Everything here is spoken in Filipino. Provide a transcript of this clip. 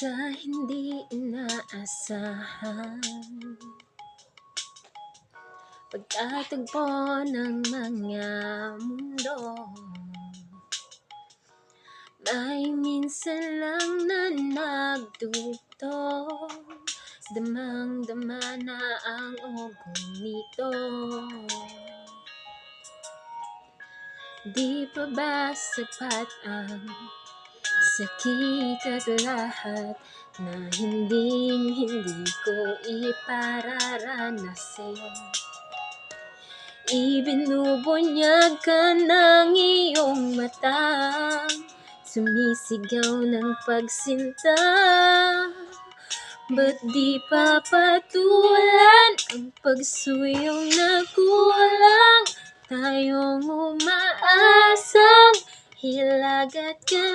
Sa hindi inaasahan, pagtatagpo ng mga mundo, may minsan lang na nagdugtong, damang-dama na ang ugong nito. Di pa ba sapat ang sakit at lahat na hindi ko ipararanasin? Ibinubunyag ka ng iyong mata, sumisigaw ng pagsinta. Ba't di papatulan ang pagsuyong na kulang? Tayong umaasang hilagat ka